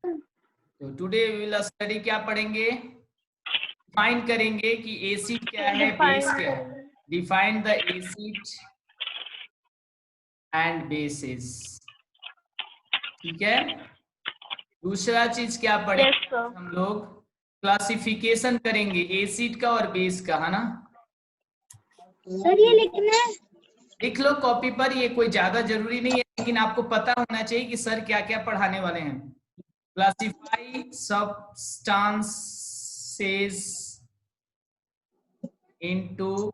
तो today we will study, क्या पढ़ेंगे? डिफाइन करेंगे कि एसिड क्या है, बेस क्या है। Define the acid and bases, ठीक है। दूसरा चीज क्या पढ़ेंगे हम लोग? क्लासिफिकेशन करेंगे एसिड का और बेस का, है ना। सर ये लिखना है? लिख लो कॉपी पर, ये कोई ज्यादा जरूरी नहीं है, लेकिन आपको पता होना चाहिए कि सर क्या क्या पढ़ाने वाले हैं। Classify substances into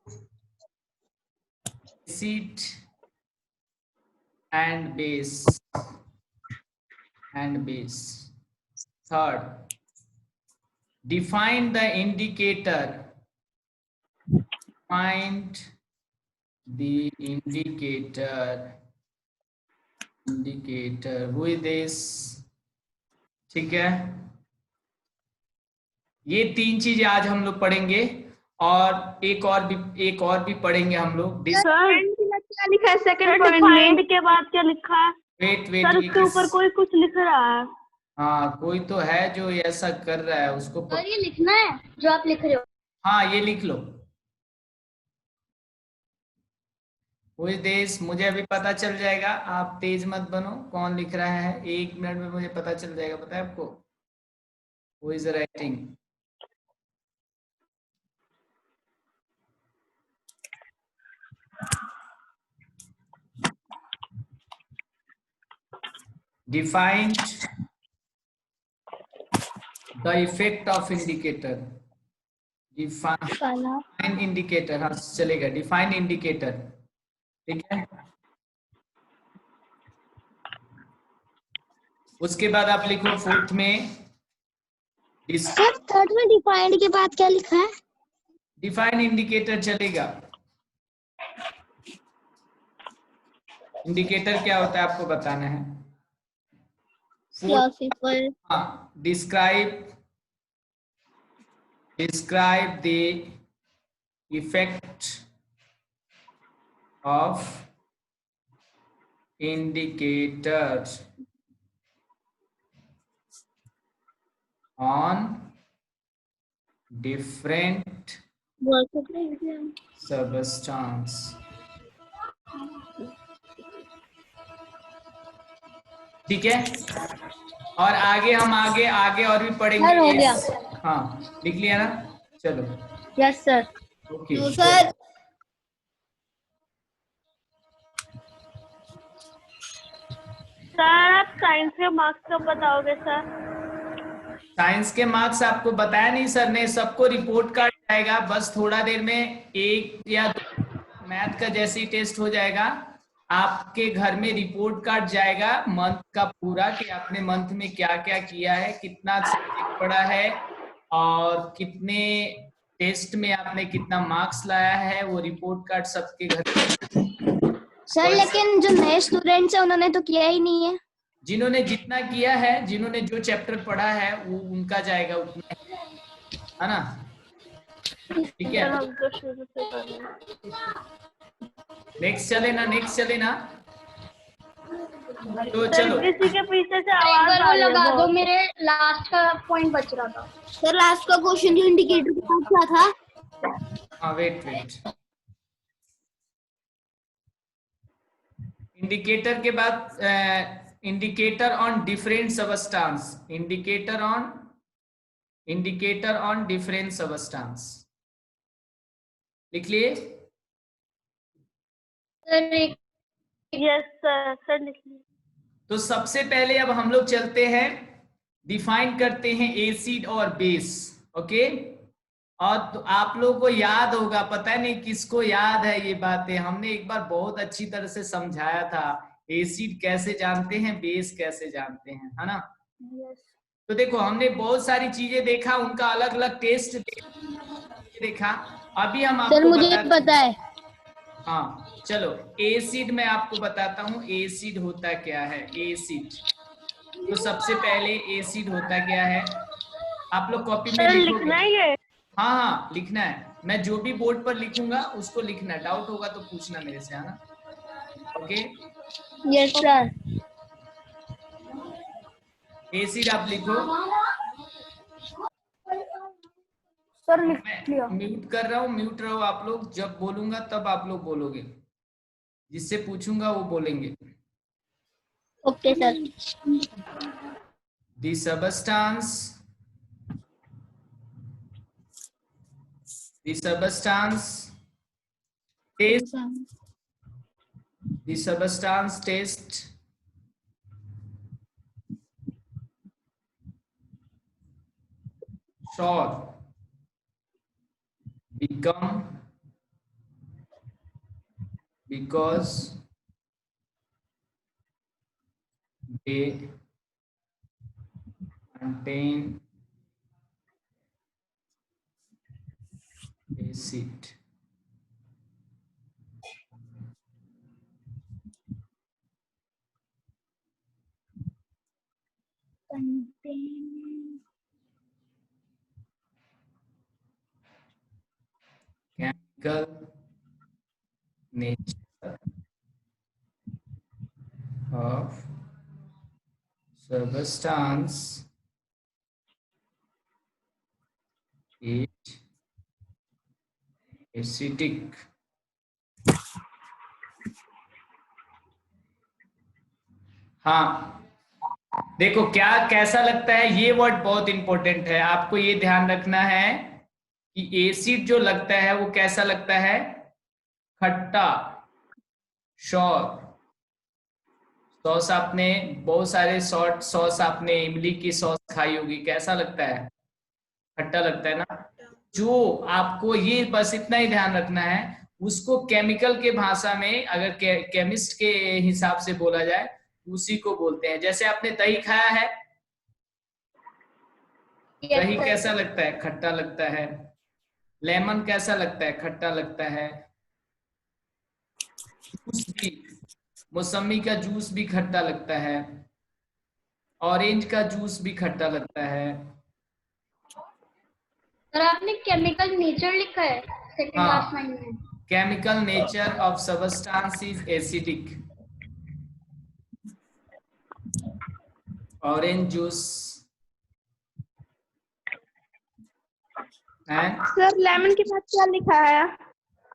acid and base and base. Third, define the indicator. Find the indicator. Indicator. Who is this? ठीक है, ये तीन चीजें आज हम लोग पढ़ेंगे, और एक और भी पढ़ेंगे हम लोग। सर क्या लिखा है सेकंड पॉइंट में? के बाद क्या लिखा है? वेट सर उसके ऊपर कोई कुछ लिख रहा है। हाँ, कोई तो है जो ऐसा कर रहा है, उसको सर ये लिखना है जो आप लिख रहे हो? हाँ, ये लिख लो। Who is this? मुझे अभी पता चल जाएगा, आप तेज मत बनो। कौन लिख रहा है 1 मिनट में मुझे पता चल जाएगा, पता है आपको? Who is writing? Defined the effect of indicator. Define indicator, हाँ चलेगा। Define indicator, ठीक है। उसके बाद आप लिखो फोर्थ में। सर थर्ड में डिफाइंड के बाद क्या लिखा है? डिफाइन इंडिकेटर चलेगा। इंडिकेटर क्या होता है आपको बताना है। क्लासिफाई। हाँ, describe the effect of indicator on different substance। ठीक है, और आगे हम आगे और भी पढ़ेंगे। सर हो गया। हाँ, लिख लिया ना? चलो, यस सर। ओके सर आप साइंस के मार्क्स कब बताओगे सर? साइंस के मार्क्स आपको बताया नहीं सर ने, सबको रिपोर्ट कार्ड आएगा, बस थोड़ा देर में 1 या 2 मैथ का जैसे ही टेस्ट हो जाएगा, आपके घर में रिपोर्ट कार्ड जाएगा मंथ का पूरा, कि आपने मंथ में क्या क्या किया है, कितना सब्जेक्ट पढ़ा है, और कितने टेस्ट में आपने कितना मार्क्स लाया है, वो रिपोर्ट कार्ड सबके घर में। सर लेकिन जो नए स्टूडेंट्स हैं उन्होंने तो किया ही नहीं है। जिन्होंने जितना किया है, जिन्होंने जो चैप्टर पढ़ा है, वो उनका जाएगा उतना, है ना? ठीक है, हम तो शुरू से कर रहे हैं। नेक्स्ट चले ना। तो चलो, किसी के पीछे से एक आवाज बार आ वो रही है लगा दो, बहुत। मेरे लास्ट का पॉइंट बच रहा था। सर लास्ट का क्वेश्चन जो इंडिकेटर के साथ क्या था? हाँ वेट इंडिकेटर के बाद indicator on different substance. Indicator on different substance लिख लिए? यस सर लिख लीजिए। तो सबसे पहले अब हम लोग चलते हैं, डिफाइन करते हैं एसिड और बेस। ओके, और तो आप लोगों को याद होगा, पता नहीं किसको याद है ये बातें, हमने एक बार बहुत अच्छी तरह से समझाया था, एसिड कैसे जानते हैं, बेस कैसे जानते हैं, है ना? तो देखो, हमने बहुत सारी चीजें देखा, उनका अलग अलग टेस्ट देखा। अभी हम आपको सर मुझे पता है। हाँ चलो, एसिड मैं आपको बताता हूँ, एसिड होता क्या है। एसिड, तो सबसे पहले एसिड होता क्या है, आप लोग कॉपी में लिखोगे। लिखना है ये? हाँ लिखना है, मैं जो भी बोर्ड पर लिखूंगा उसको लिखना है, डाउट होगा तो पूछना मेरे से, है ना? Okay, yes sir. एसिड आप लिखो। सर लिख लिया। मैं म्यूट कर रहा हूँ, म्यूट रहो आप लोग, जब बोलूंगा तब आप लोग बोलोगे, जिससे पूछूंगा वो बोलेंगे। Okay sir. The substance, the substance taste, the substance taste sour become because they contain acid. Chemical nature of substance is acidic. हाँ, देखो क्या कैसा लगता है, ये वर्ड बहुत इंपॉर्टेंट है, आपको ये ध्यान रखना है कि एसिड जो लगता है वो कैसा लगता है, खट्टा, शॉर। सॉस आपने बहुत सारे शॉर्ट सॉस, आपने इमली की सॉस खाई होगी, कैसा लगता है, खट्टा लगता है ना। जो आपको ये बस इतना ही ध्यान रखना है, उसको केमिकल के भाषा में अगर केमिस्ट के हिसाब से बोला जाए उसी को बोलते हैं। जैसे आपने दही खाया है, दही कैसा लगता है, खट्टा लगता है। लेमन कैसा लगता है, खट्टा लगता है। जूस भी, मौसमी का जूस भी खट्टा लगता है, ऑरेंज का जूस भी खट्टा लगता है। सर आपने केमिकल नेचर लिखा है सेकंड लास्ट हाँ, लाइन में। Chemical nature of substance is acidic. Orange juice and sir lemon के साथ क्या लिखा है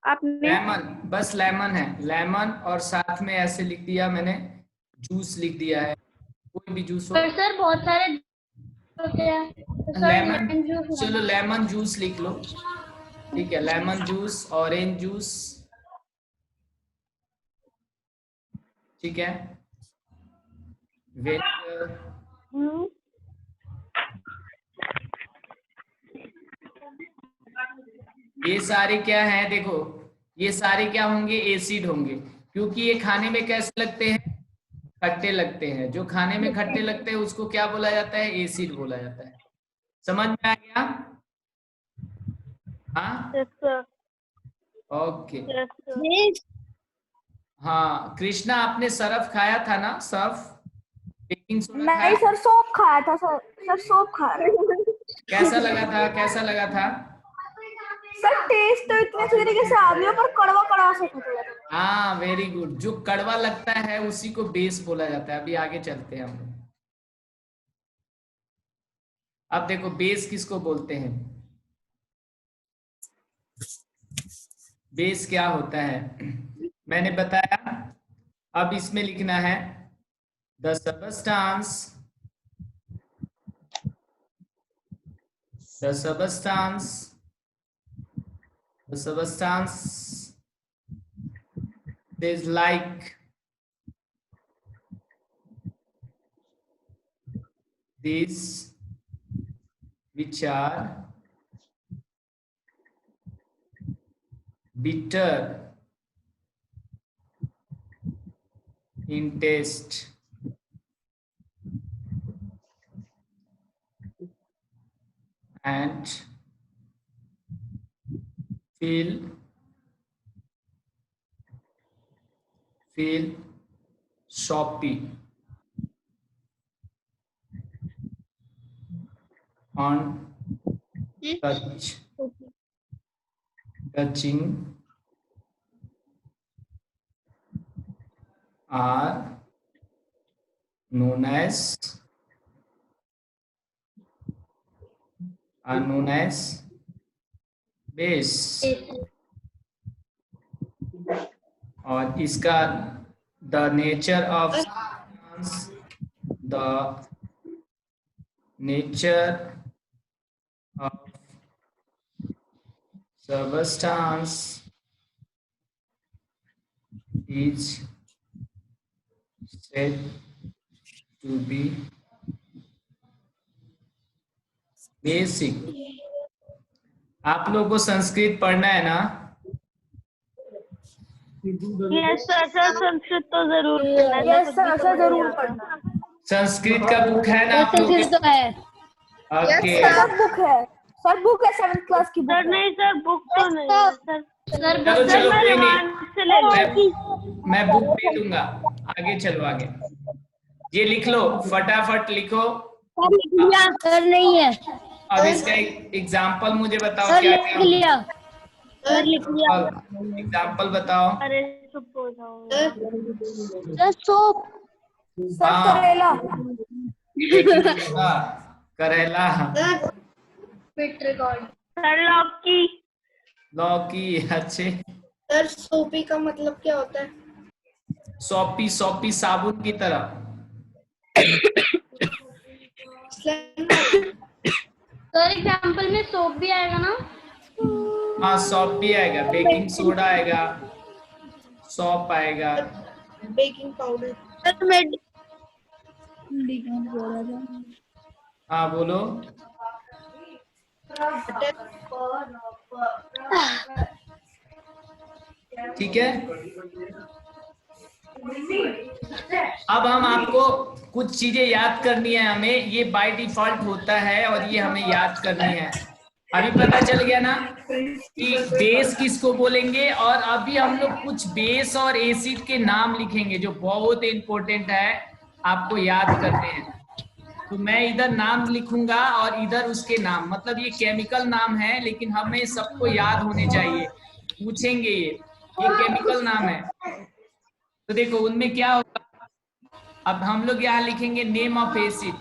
आपने? लेमन, बस लेमन है, लेमन और साथ में ऐसे लिख दिया मैंने, जूस लिख दिया है, कोई भी जूस हो। पर सर बहुत सारे होते हैं तो सर लेमन, लेमन जूस चलो लेमन जूस लिख लो, ठीक है, लेमन जूस, ऑरेंज जूस, ठीक है, विनेगर, ये सारे क्या हैं, देखो ये सारे क्या होंगे, एसिड होंगे, क्योंकि ये खाने में कैसे लगते हैं, खट्टे लगते हैं। जो खाने में खट्टे लगते हैं उसको क्या बोला जाता है, एसिड बोला जाता है। समझ में आ गया? हाँ, yes sir. Okay. Yes sir. हाँ कृष्णा, आपने सरफ खाया था ना, सर्फ, बेकिंग सोडा नहीं खाया, सर सोप खाया था सर। सर सोप खा रहे कैसा लगा था, कैसा लगा था? सर टेस्ट तो इतने तरीके से आ गया पर कड़वा कड़वा से था। हाँ वेरी गुड, जो कड़वा लगता है उसी को बेस बोला जाता है। अभी आगे चलते हैं हम लोग। अब देखो बेस किसको बोलते हैं, बेस क्या होता है मैंने बताया। अब इसमें लिखना है the substance, the substance, the substance is like these which are bitter in taste and feel soppy on touching are known as are known as base. और इसका the nature of substance is said to be basic. आप लोगों को संस्कृत पढ़ना है ना? Yes sir, Sanskrit तो जरूर पढ़ना है। यस सर, जरूर पढ़ना। संस्कृत का बुक है ना आप लोगों के? ओके सर बुक है, सर बुक है 7th क्लास की बुक। सर नहीं सर, बुक तो नहीं है सर। चलो चलो कोई नहीं, से ले लो। मैं बुक दे दूंगा। आगे चलो आगे, ये लिख लो, फटाफट लिखो। सर नहीं है। अब इसका एक एग्जाम्पल मुझे बताओ। सर क्या लिख लिया। सर लिख लिया। एग्जाम्पल बताओ। अरे चुप हो जाओ। Sir soap. सर करेला। करेला। सर लौकी। लौकी, अच्छे। सर सोपी का मतलब क्या होता है? सौपी, सौपी साबुन की तरह। सर एग्जाम्पल में सोप भी आएगा ना? हाँ सौप भी आएगा, बेकिंग सोडा आएगा, सौप आएगा, बेकिंग पाउडर। हाँ बोलो। ठीक है, अब हम आपको कुछ चीजें याद करनी है हमें। ये बाय डिफॉल्ट होता है और ये हमें याद करनी है। अभी पता चल गया ना कि बेस किसको बोलेंगे, और अभी हम लोग कुछ बेस और एसिड के नाम लिखेंगे जो बहुत इंपॉर्टेंट है, आपको याद करने हैं। तो मैं इधर नाम लिखूंगा और इधर उसके नाम, मतलब ये केमिकल नाम है लेकिन हमें सबको याद होने चाहिए, पूछेंगे ये केमिकल नाम है। तो देखो उनमें क्या होगा, अब हम लोग यहाँ लिखेंगे नेम ऑफ एसिड।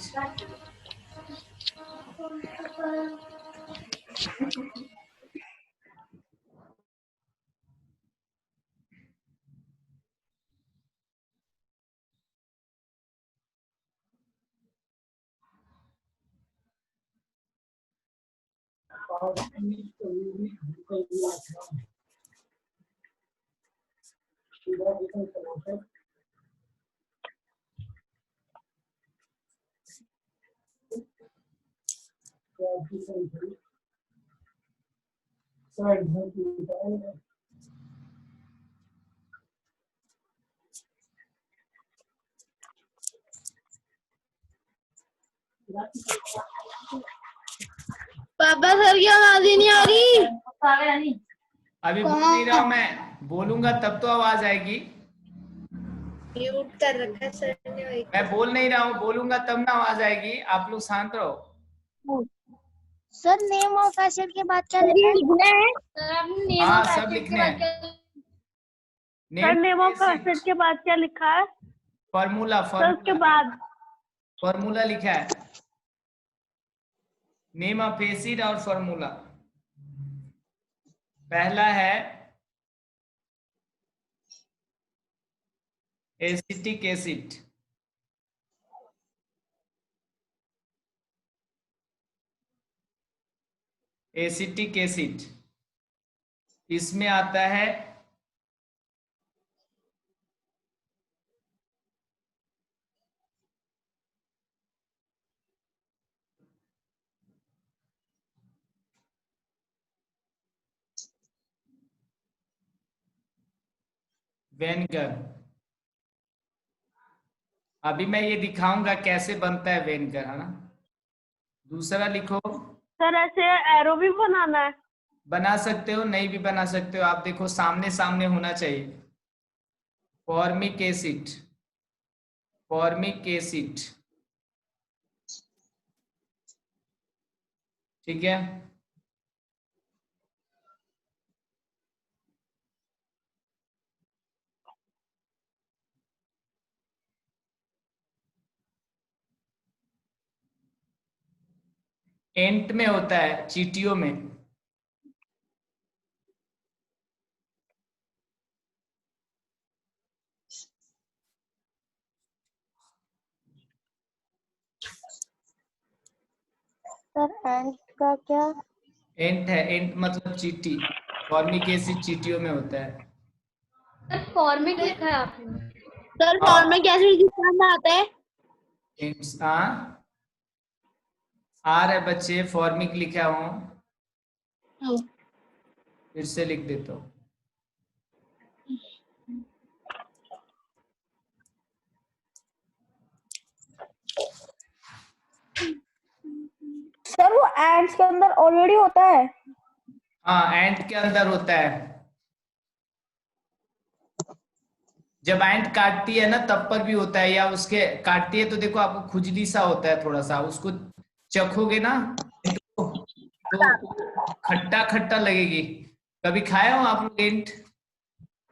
पापा सर की आवाज ही नहीं आ रही। अभी बोल नहीं रहा हूं, मैं बोलूंगा तब तो आवाज आएगी। म्यूट कर रखा है सर ने। मैं बोल नहीं रहा हूँ, बोलूंगा तब ना आवाज आएगी। आप लोग शांत रहो। सर नेम ऑफ एसिड के बाद क्या लिखना है? सर आपने नेम हाँ ऑफ सब एसिड लिखने के बाद हैं। क्या? सर नेम ऑफ एसिड के बाद क्या लिखा है? फॉर्मूला, सर उसके बाद फॉर्मूला लिखा है, नेम ऑफ एसिड और फॉर्मूला। पहला है एसिटिक एसिड, एसिटिक एसिड, इसमें आता है वेनगर। अभी मैं ये दिखाऊंगा कैसे बनता है वेनगर, है ना। दूसरा लिखो, सर ऐसे एरो भी बनाना है? बना सकते हो, नहीं भी बना सकते हो। आप देखो सामने सामने होना चाहिए। फॉर्मिक एसिड, फॉर्मिक एसिड, ठीक है। एंट में होता है, चींटियों में। सर एंट का क्या? एंट है, एंट मतलब चींटी। फॉर्मिक एसिड चींटियों में होता है। फॉर्मिक लिखा है आपने? सर हाँ। फॉर्मिक एसिड किस काम में आता है? एंट्स आ रहा है बच्चे, फॉर्मिक लिखा हूँ, फिर से लिख देता हूँ। सर वो एंट्स के अंदर ऑलरेडी होता है? हाँ, एंट के अंदर होता है। जब एंट काटती है ना तब पर भी होता है, या उसके काटती है तो देखो आपको खुजली सा होता है थोड़ा सा, उसको चखोगे ना तो खट्टा खट्टा लगेगी। कभी खाए हो आप लोग एंट?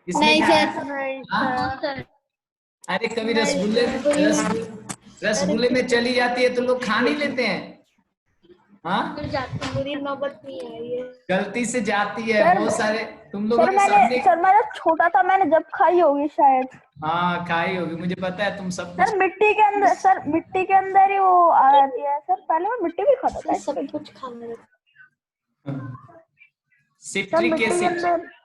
इसने नहीं खाया? सर। नहीं हाँ? सर। अरे कभी नहीं रसगुल्ले सर। रसगुल्ले में चली जाती है तो लोग खा नहीं लेते हैं। हाँ, मेरी नौबत नहीं आई है। गलती से जाती है सर, बहुत सारे। तुम लोगों सर ने मैंने सबने सर मैं जब छोटा था मैंने जब खाई होगी शायद। हाँ खाई होगी, मुझे पता है तुम सब कुछ। सर मिट्टी के अंदर, सर मिट्टी के अंदर ही वो आती है सर। पहले मैं मिट्टी भी खाता था सब इसकी। कुछ खाने लगता सर सिट्रिक मिट्टी के एसिड। अंदर।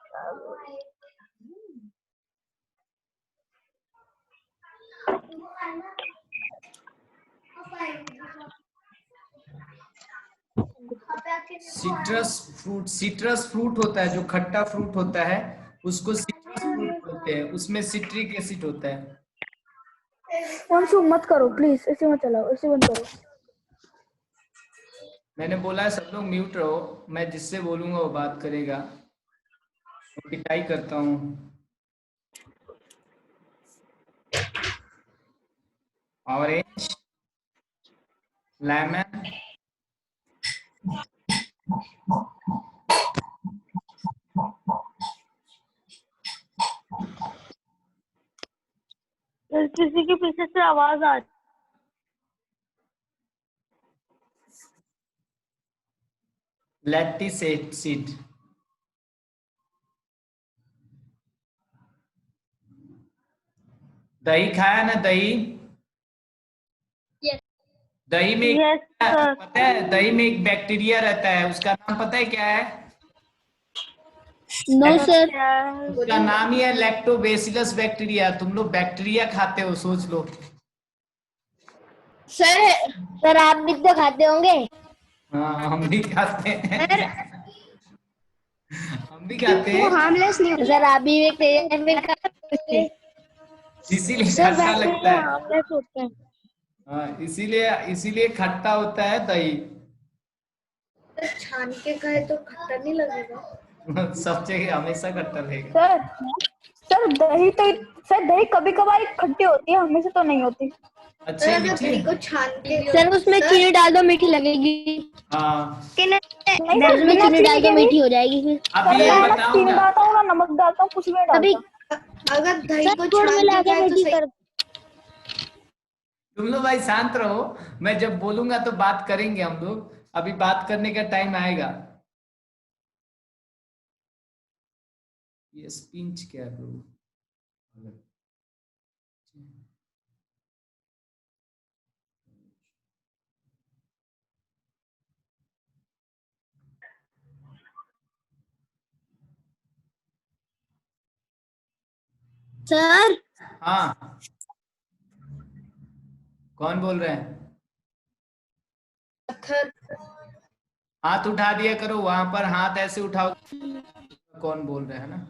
सिट्रस फ्रूट होता है, जो खट्टा फ्रूट होता है उसको सिट्रस फ्रूट बोलते हैं, उसमें सिट्रिक एसिड होता है। अंशु मत करो प्लीज, ऐसे मत चलाओ, ऐसे मत करो। मैंने बोला है सब लोग म्यूट रहो, मैं जिससे बोलूंगा वो बात करेगा। पिटाई करता हूँ। ऑरेंज, लेमन, किसी के पीछे से आवाज आ रही। Lactis acid. दही खाया ना, दही? Yes. दही में Yes, sir. पता है, दही में एक बैक्टीरिया रहता है, उसका नाम पता है क्या है? No sir. उसका नाम ही है लैक्टोबैसिलस बैक्टीरिया। तुम लोग बैक्टीरिया खाते हो, सोच लो। सर आप भी तो खाते होंगे। हाँ, हम भी खाते हैं। हम भी खाते वो हैं, हार्मलेस नहीं होता। सर आप भी एक इसीलिए सर खट्टा लगता बैक्टीरिया है। हार्मलेस होते हैं। हाँ, इसीलिए इसीलिए खट्टा होता है दही। है। छान के खाए तो खट्टा नहीं लगेगा। सब जगह हमेशा खट्टा रहेगा। सर दही तो, सर दही कभी कभार खट्टी होती है, हमेशा तो नहीं होती। अच्छा, अगर मीठी। दही को छान के सर उसमें चीनी डाल दो मीठी लगेगी। हाँ, नहीं सर उसमें चीनी डाल दो मीठी हो जाएगी फिर। अभी ये मैं ना बताऊं चीनी ना, डालता हूँ ना नमक डालता हूँ, कुछ भी नहीं डालता। अगर दही को छान के खाए तो सही। तुम लोग भाई शांत रहो। मैं जब बोलूंगा तो बात करेंगे हम लोग, अभी बात करने का टाइम आएगा। ये स्पिंच क्या करूं? सर हाँ, कौन बोल रहे हैं? पत्थर हाथ उठा दिया करो, वहां पर हाथ ऐसे उठाओ। कौन बोल रहे हैं ना?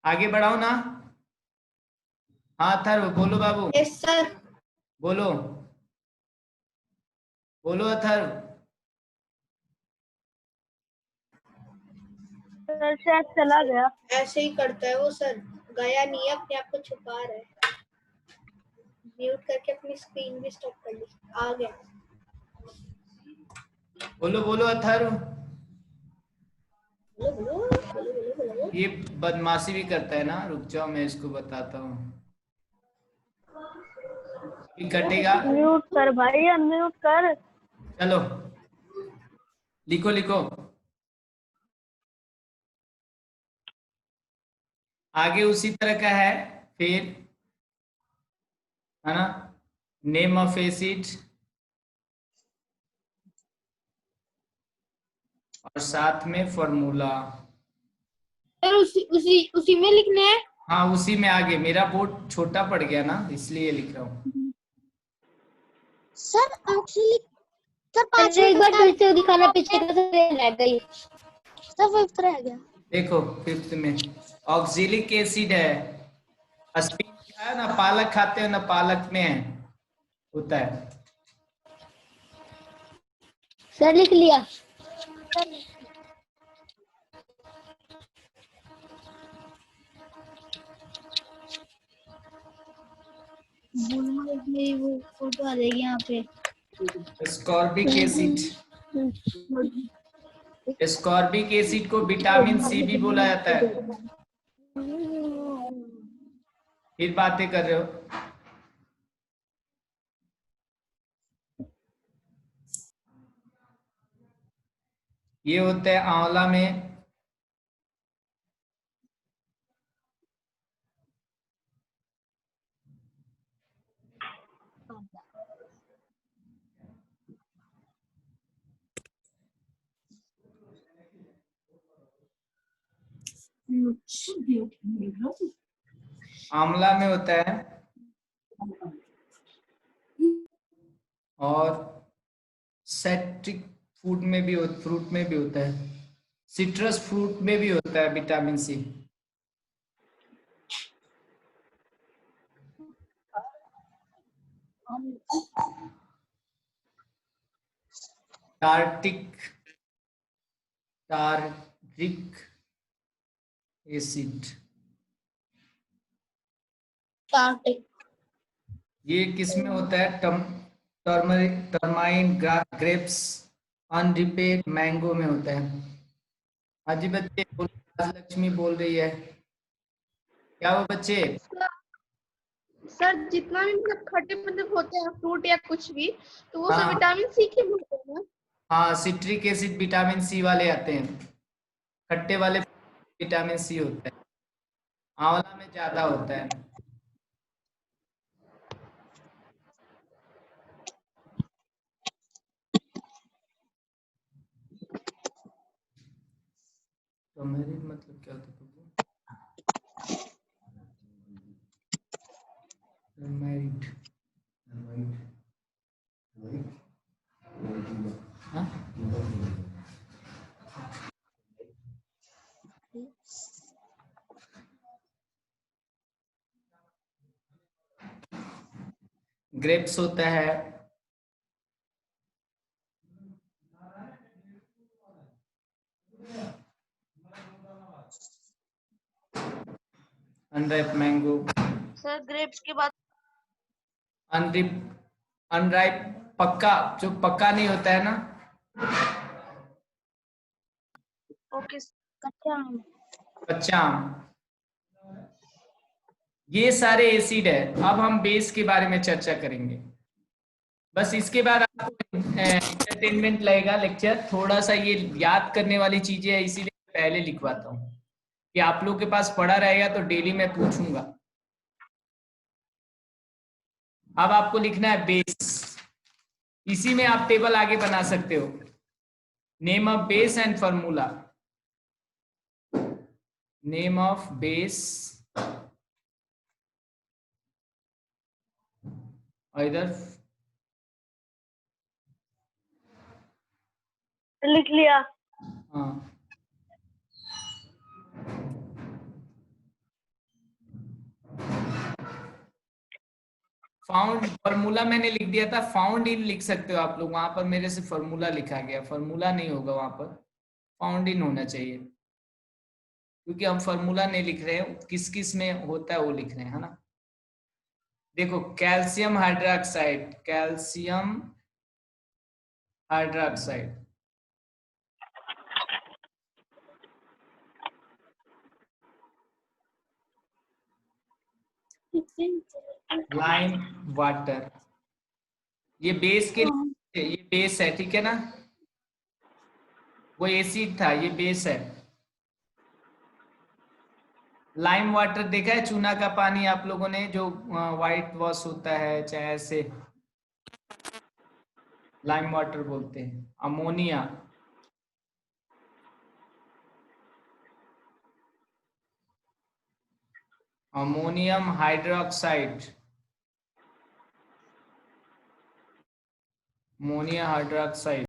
आगे बढ़ाओ ना। हाँ अथर्व बोलो बाबू। Yes sir. बोलो बोलो अथर्व। सर शायद चला गया। ऐसे ही करता है वो सर। गया नहीं है, अपने आप को छुपा रहा है। म्यूट करके अपनी स्क्रीन भी स्टॉप कर ली। आ गया। बोलो बोलो अथर्व। बोलो बोलो बोलो बोलो बोलो। ये बदमाशी भी करता है ना, रुक जाओ मैं इसको बताता हूँ। अभी कटेगा। म्यूट कर भाई, अनम्यूट कर। चलो लिखो लिखो, आगे उसी तरह का है फिर, है ना। नेम ऑफ एसिड और साथ में फॉर्मूला। सर उसी उसी उसी में लिखने हैं। हाँ उसी में, आगे मेरा बोर्ड छोटा पड़ गया ना इसलिए लिख रहा हूँ। सर ऑक्सीलिक, सर पांचवी एक बार फिर से दिखाना, पीछे का सर रह गई, सर फिफ्थ रह गया। देखो फिफ्थ में ऑक्जेलिक एसिड है, अस्पिन है ना, पालक खाते हो ना, पालक में है, होता है। सर लिख लिया। वो फोटो आ जाएगी यहाँ पे। एस्कॉर्बिक एसिड, एस्कॉर्बिक एसिड को विटामिन सी भी बोला जाता है। फिर बातें कर रहे हो। ये होता है आंवला में, आंवला में होता है, और साइट्रिक फूड में भी फ्रूट में भी होता है, सिट्रस फ्रूट में भी होता है vitamin C. Tartaric, tartaric acid, ये किस में होता है, टर्माइन ग्रेप्स, अनरिपेड मैंगो में होता है। हाँ जी बच्चे, लक्ष्मी बोल रही है, क्या वो बच्चे। सर जितना भी मतलब खट्टे मतलब होते हैं फ्रूट या कुछ भी, तो वो सब हाँ विटामिन सी के होते हैं ना। हाँ, सिट्रिक एसिड विटामिन सी वाले आते हैं, खट्टे वाले विटामिन सी होता है, आंवला में ज्यादा होता है। तो मेरी मतलब क्या होता है, मैरिड, हाँ ग्रेप्स होता है, अनराइप मैंगो, सर ग्रेप्स के बाद अनरिप, अनराइप पक्का, जो पक्का नहीं होता है ना, ओके। कच्चा आम। कच्चा आम। ये सारे एसिड है। अब हम बेस के बारे में चर्चा करेंगे। बस इसके बाद आपको एंटरटेनमेंट लगेगा लेक्चर, थोड़ा सा ये याद करने वाली चीजें है, इसीलिए पहले लिखवाता हूँ कि आप लोग के पास पढ़ा रहेगा तो डेली मैं पूछूंगा। अब आपको लिखना है बेस, इसी में आप टेबल आगे बना सकते हो, name of base and formula, name of base, और इधर लिख लिया। हाँ, फाउंड, फॉर्मूला मैंने लिख दिया था, फाउंड इन लिख सकते हो आप लोग, वहां पर मेरे से फॉर्मूला लिखा गया, फॉर्मूला नहीं होगा वहां पर, फाउंड इन होना चाहिए, क्योंकि हम फॉर्मूला नहीं लिख रहे हैं, किस किस में होता है वो लिख रहे हैं, है ना। देखो calcium hydroxide, calcium hydroxide, lime water, ये बेस के लिए, ये बेस है, ठीक है ना, वो एसिड था, ये बेस है। लाइम वाटर देखा है, चूना का पानी आप लोगों ने, जो व्हाइट वॉश होता है चाहे ऐसे, लाइम वाटर बोलते हैं। Ammonia, ammonium hydroxide, ammonia hydroxide,